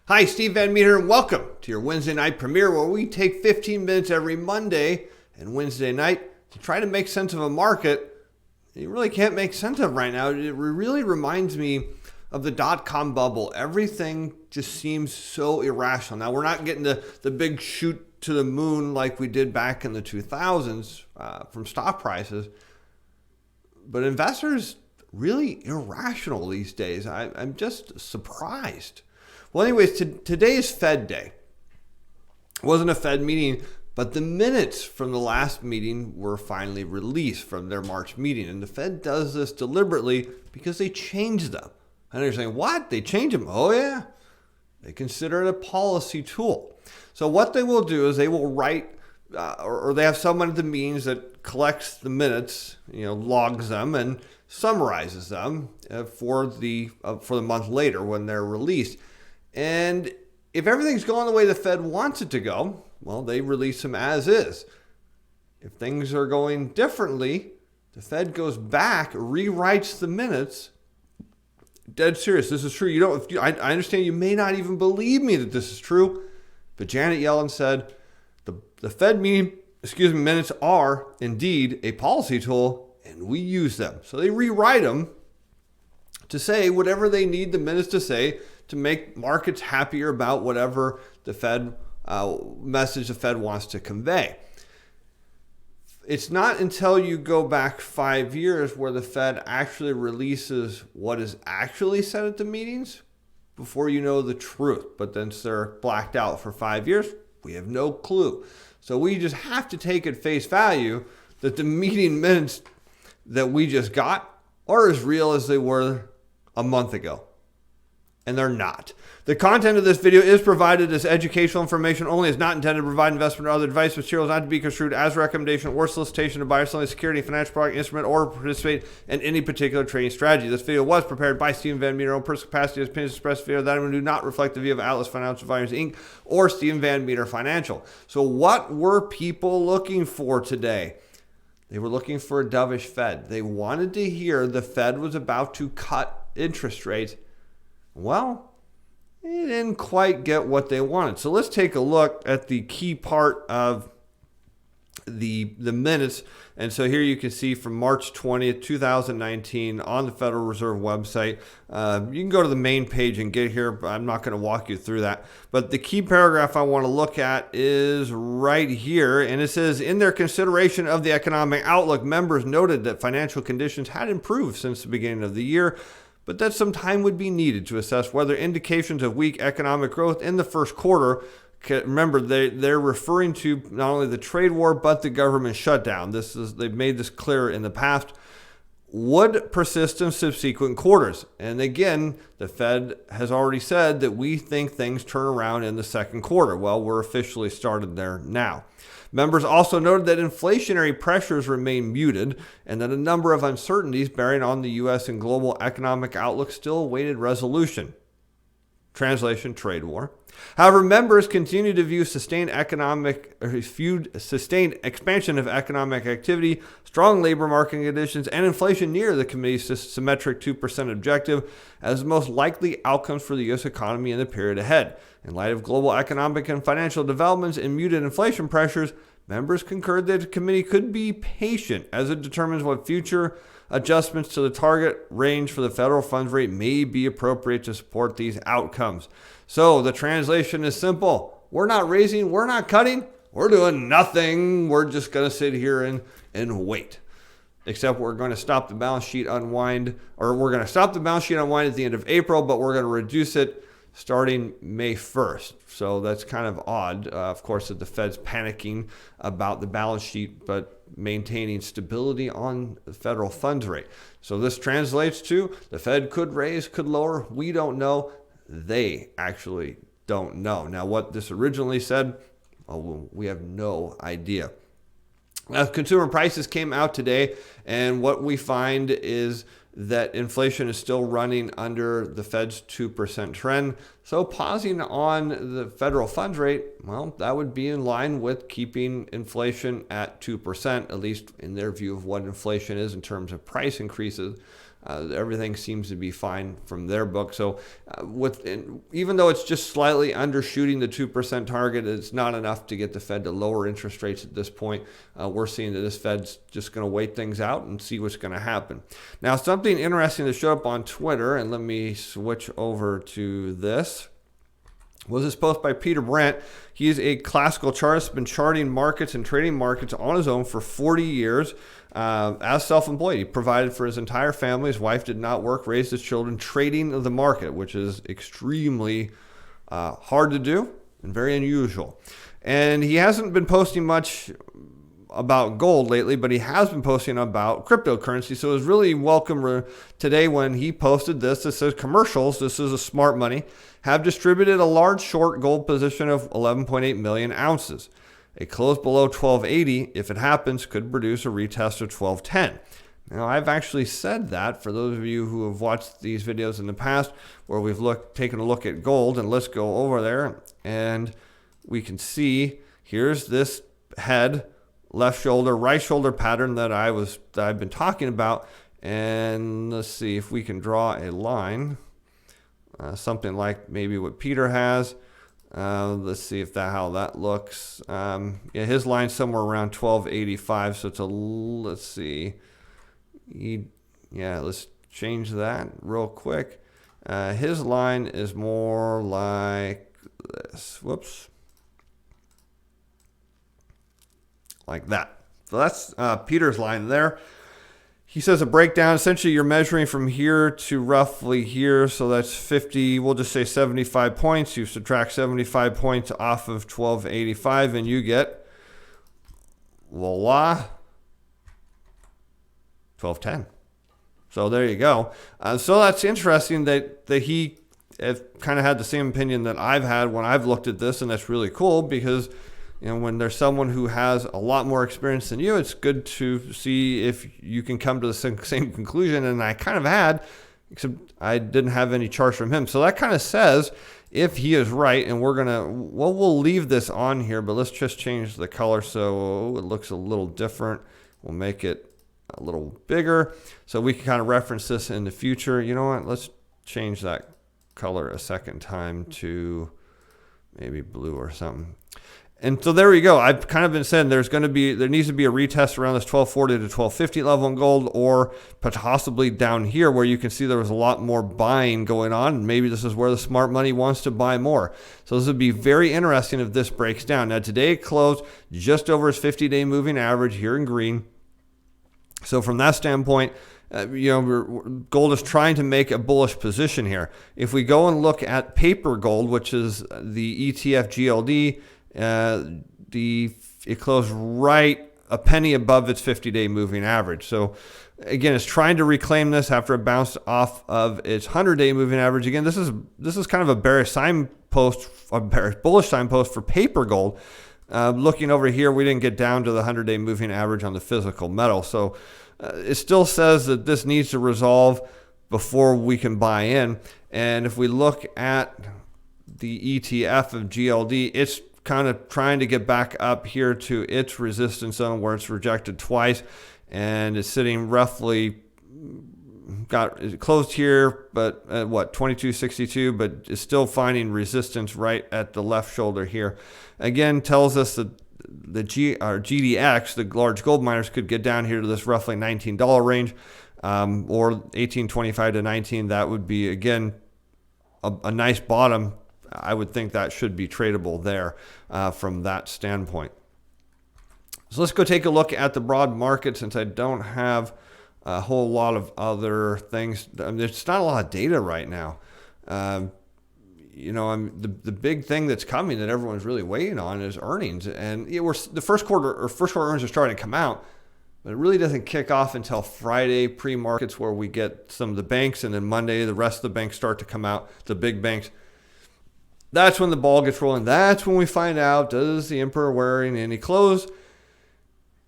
Hi, Steve Van Metre, and welcome to your Wednesday night premiere, where we take 15 minutes every Monday and Wednesday night to try to make sense of a market you really can't make sense of right now. It really reminds me of the dot-com bubble. Everything just seems so irrational. Now, we're not getting the big shoot to the moon like we did back in the 2000s from stock prices, but investors really irrational these days. I'm just surprised. Well, anyways, today is Fed Day. It wasn't a Fed meeting, but the minutes from the last meeting were finally released from their March meeting. And the Fed does this deliberately because they changed them. And you're saying, what? They changed them? Oh, yeah. They consider it a policy tool. So what they will do is they will write, or they have someone at the meetings that collects the minutes, logs them and summarizes them for the month later when they're released. And if everything's going the way the Fed wants it to go, well, they release them as is. If things are going differently, the Fed goes back, rewrites the minutes. Dead serious. This is true. I understand you may not even believe me that this is true, but Janet Yellen said the Fed minutes are indeed a policy tool, and we use them. So they rewrite them to say whatever they need the minutes to say to make markets happier about whatever the Fed message the Fed wants to convey. It's not until you go back 5 years where the Fed actually releases what is actually said at the meetings before you know the truth. But then they're blacked out for 5 years, we have no clue. So we just have to take at face value that the meeting minutes that we just got are as real as they were a month ago. And they're not. The content of this video is provided as educational information only. Is not intended to provide investment or other advice. Material is not to be construed as a recommendation or solicitation to buy or sell a security, financial product, instrument, or participate in any particular trading strategy. This video was prepared by Steven Van Metre on personal capacity as opinions expressed via that do not reflect the view of Atlas Financial Advisors Inc. or Steven Van Metre Financial. So what were people looking for today? They were looking for a dovish Fed. They wanted to hear the Fed was about to cut interest rates. Well, they didn't quite get what they wanted. So let's take a look at the key part of the minutes. And so here you can see from March 20th, 2019 on the Federal Reserve website. You can go to the main page and get here, but I'm not going to walk you through that. But the key paragraph I want to look at is right here. And it says, in their consideration of the economic outlook, members noted that financial conditions had improved since the beginning of the year, but that some time would be needed to assess whether indications of weak economic growth in the first quarter, remember they're referring to not only the trade war, but the government shutdown. They've made this clear in the past, would persist in subsequent quarters. And again, the Fed has already said that we think things turn around in the second quarter. Well, we're officially started there now. Members also noted that inflationary pressures remain muted and that a number of uncertainties bearing on the U.S. and global economic outlook still awaited resolution. Translation, trade war. However, members continue to view sustained expansion of economic activity, strong labor market conditions, and inflation near the committee's symmetric 2% objective as the most likely outcomes for the U.S. economy in the period ahead. In light of global economic and financial developments and muted inflation pressures, members concurred that the committee could be patient as it determines what future adjustments to the target range for the federal funds rate may be appropriate to support these outcomes. So the translation is simple. We're not raising, we're not cutting, we're doing nothing. We're just going to sit here and wait. Except we're going to stop the balance sheet unwind, or we're going to stop the balance sheet unwind at the end of April, but we're going to reduce it starting May 1st. So that's kind of odd, of course, that the Fed's panicking about the balance sheet, but maintaining stability on the federal funds rate. So this translates to the Fed could raise, could lower. We don't know. They actually don't know. Now, what this originally said, well, we have no idea. Now, consumer prices came out today, and what we find is that inflation is still running under the Fed's 2% trend. So pausing on the federal funds rate, well, that would be in line with keeping inflation at 2%, at least in their view of what inflation is in terms of price increases. Everything seems to be fine from their book. So even though it's just slightly undershooting the 2% target, it's not enough to get the Fed to lower interest rates at this point. We're seeing that this Fed's just going to wait things out and see what's going to happen. Now, something interesting that showed up on Twitter, and let me switch over to this, was this post by Peter Brandt. He's a classical chartist, been charting markets and trading markets on his own for 40 years as self-employed. He provided for his entire family. His wife did not work, raised his children trading the market, which is extremely hard to do and very unusual. And he hasn't been posting much about gold lately, but he has been posting about cryptocurrency. So it was really welcome today when he posted this. It says commercials, this is a smart money, have distributed a large short gold position of 11.8 million ounces. A close below 1280, if it happens, could produce a retest of 1210. Now, I've actually said that for those of you who have watched these videos in the past where we've taken a look at gold, and let's go over there and we can see here's this head, left shoulder, right shoulder pattern that I've been talking about. And let's see if we can draw a line, something like maybe what Peter has. Let's see how that looks. His line's somewhere around 1285. So let's see. Let's change that real quick. His line is more like this. Whoops. Like that. So that's Peter's line there. He says a breakdown, essentially you're measuring from here to roughly here. So that's 50, we'll just say 75 points. You subtract 75 points off of 1285 and you get, voila, 1210. So there you go. So that's interesting that he kind of had the same opinion that I've had when I've looked at this, and that's really cool because when there's someone who has a lot more experience than you, it's good to see if you can come to the same conclusion. And I kind of had, except I didn't have any charts from him. So that kind of says if he is right, and we'll leave this on here, but let's just change the color so it looks a little different. We'll make it a little bigger so we can kind of reference this in the future. You know what? Let's change that color a second time to maybe blue or something. And so there we go. I've kind of been saying there needs to be a retest around this 1240 to 1250 level in gold, or possibly down here where you can see there was a lot more buying going on. Maybe this is where the smart money wants to buy more. So this would be very interesting if this breaks down. Now today it closed just over its 50-day moving average here in green. So from that standpoint, gold is trying to make a bullish position here. If we go and look at paper gold, which is the ETF GLD, it closed right a penny above its 50-day moving average. So again, it's trying to reclaim this after it bounced off of its 100-day moving average. Again, this is kind of a bearish signpost, a bearish bullish signpost for paper gold. Looking over here, we didn't get down to the 100-day moving average on the physical metal. So it still says that this needs to resolve before we can buy in. And if we look at the ETF of GLD, it's kind of trying to get back up here to its resistance zone where it's rejected twice, and it's sitting roughly, it closed here, but at 2262, but it's still finding resistance right at the left shoulder here. Again, tells us that the GDX, the large gold miners, could get down here to this roughly $19 range, or 1825 to 19. That would be, again, a nice bottom. I would think that should be tradable there from that standpoint. So let's go take a look at the broad market, since I don't have a whole lot of other things. There's not a lot of data right now. The big thing that's coming that everyone's really waiting on is earnings. And the first quarter earnings are starting to come out, but it really doesn't kick off until Friday pre-markets, where we get some of the banks, and then Monday the rest of the banks start to come out, the big banks. That's when the ball gets rolling. That's when we find out, does the emperor wearing any clothes?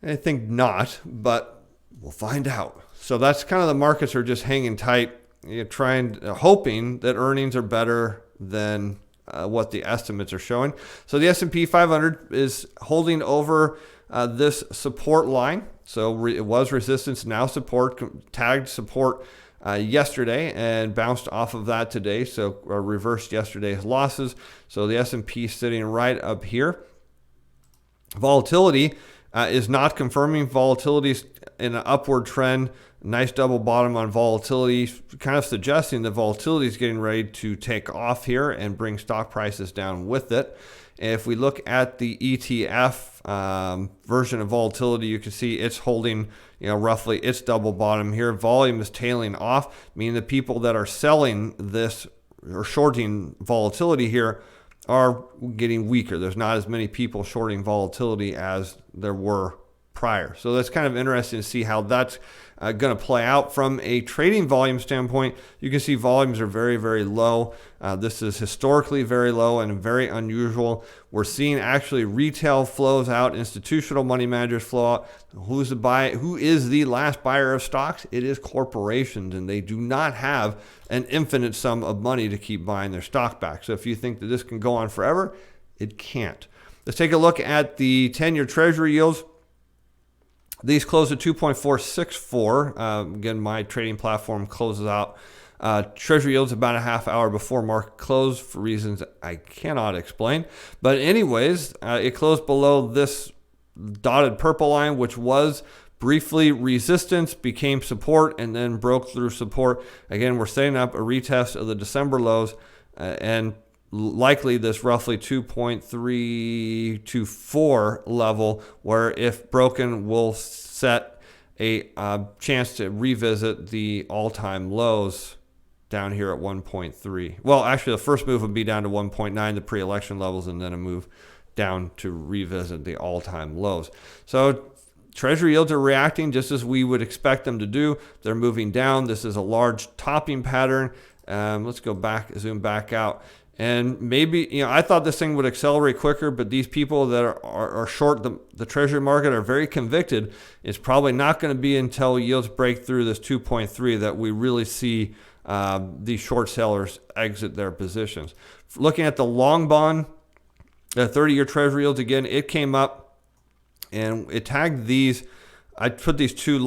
I think not, but we'll find out. So that's kind of the markets are just hanging tight, hoping that earnings are better than what the estimates are showing. So the S&P 500 is holding over this support line. So it was resistance, now support, tagged support yesterday and bounced off of that today, so reversed yesterday's losses. So the S&P sitting right up here. Volatility is not confirming. Volatility's in an upward trend. Nice double bottom on volatility, kind of suggesting that volatility is getting ready to take off here and bring stock prices down with it. If we look at the ETF version of volatility, you can see it's holding, roughly its double bottom here. Volume is tailing off, meaning the people that are selling this or shorting volatility here are getting weaker. There's not as many people shorting volatility as there were prior. So that's kind of interesting to see how that's going to play out. From a trading volume standpoint, you can see volumes are very, very low. This is historically very low and very unusual. We're seeing actually retail flows out, institutional money managers flow out. Who is the last buyer of stocks? It is corporations, and they do not have an infinite sum of money to keep buying their stock back. So if you think that this can go on forever, it can't. Let's take a look at the 10-year Treasury yields. These closed at 2.464. Again, my trading platform closes out Treasury yields about a half hour before market close for reasons I cannot explain. But anyways, it closed below this dotted purple line, which was briefly resistance, became support, and then broke through support. Again, we're setting up a retest of the December lows and likely this roughly 2.324 level, where if broken will set a chance to revisit the all-time lows down here at 1.3. Well, actually the first move would be down to 1.9, the pre-election levels, and then a move down to revisit the all-time lows. So Treasury yields are reacting just as we would expect them to do. They're moving down. This is a large topping pattern. Let's go back, zoom back out. And maybe, I thought this thing would accelerate quicker, but these people that are short the Treasury market are very convicted. It's probably not going to be until yields break through this 2.3 that we really see these short sellers exit their positions. Looking at the long bond, the 30-year Treasury yields, again, it came up and it tagged these. I put these two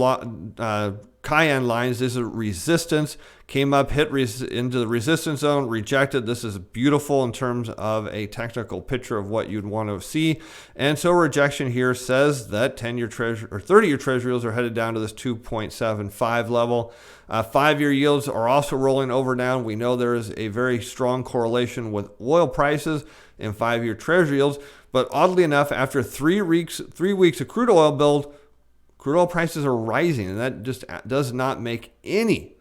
cayenne lines. This is resistance, came up, hit into the resistance zone, rejected. This is beautiful in terms of a technical picture of what you'd want to see. And so rejection here says that 10-year Treasury or 30-year Treasury yields are headed down to this 2.75 level. 5-year yields are also rolling over down. We know there is a very strong correlation with oil prices and 5-year Treasury yields. But oddly enough, after 3 weeks of crude oil build, crude oil prices are rising, and that just does not make any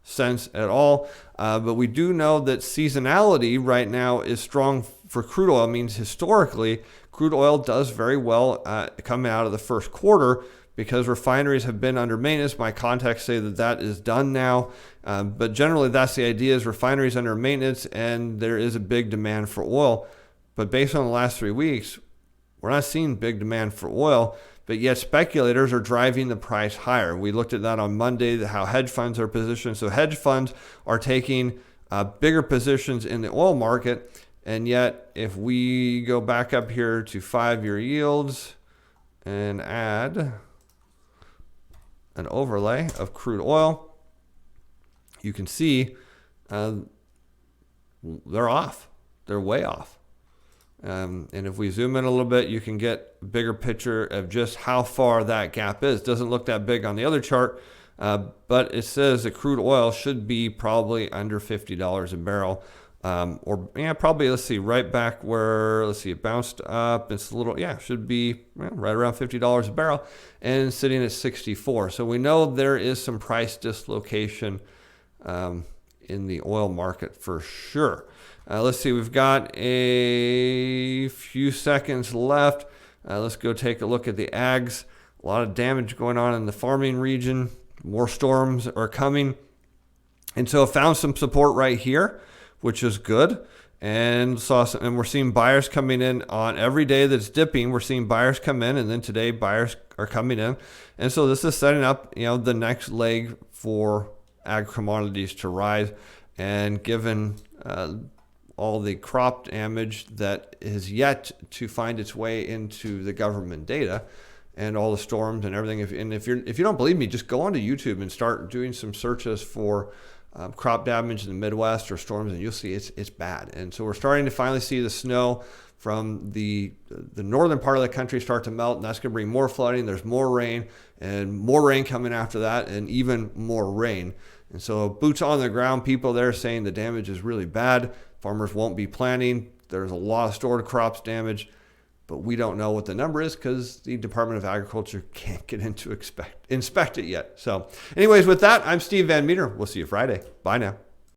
sense at all. But we do know that seasonality right now is strong for crude oil. It means historically, crude oil does very well coming out of the first quarter because refineries have been under maintenance. My contacts say that that is done now. But generally, that's the idea, is refineries under maintenance, and there is a big demand for oil. But based on the last 3 weeks, we're not seeing big demand for oil. But yet speculators are driving the price higher. We looked at that on Monday, how hedge funds are positioned. So hedge funds are taking bigger positions in the oil market. And yet if we go back up here to 5-year yields and add an overlay of crude oil, you can see they're off. They're way off. And if we zoom in a little bit, you can get a bigger picture of just how far that gap is. It doesn't look that big on the other chart, but it says that crude oil should be probably under $50 a barrel. Probably, let's see, right back where, it bounced up. It's a little, should be right around $50 a barrel and sitting at 64. So we know there is some price dislocation in the oil market for sure. Let's see, we've got a few seconds left. Let's go take a look at the ags. A lot of damage going on in the farming region. More storms are coming. And so I found some support right here, which is good. And we're seeing buyers coming in on every day that's dipping. We're seeing buyers come in, and then today buyers are coming in. And so this is setting up, the next leg for ag commodities to rise. And given all the crop damage that is yet to find its way into the government data, and all the storms and everything. If you don't believe me, just go onto YouTube and start doing some searches for crop damage in the Midwest or storms, and you'll see it's bad. And so we're starting to finally see the snow from the northern part of the country start to melt, and that's going to bring more flooding. There's more rain, and more rain coming after that, and even more rain. And so boots on the ground, people there saying the damage is really bad. Farmers won't be planting. There's a lot of stored crops damaged, but we don't know what the number is because the Department of Agriculture can't get in to inspect it yet. So anyways, with that, I'm Steve Van Metre. We'll see you Friday. Bye now.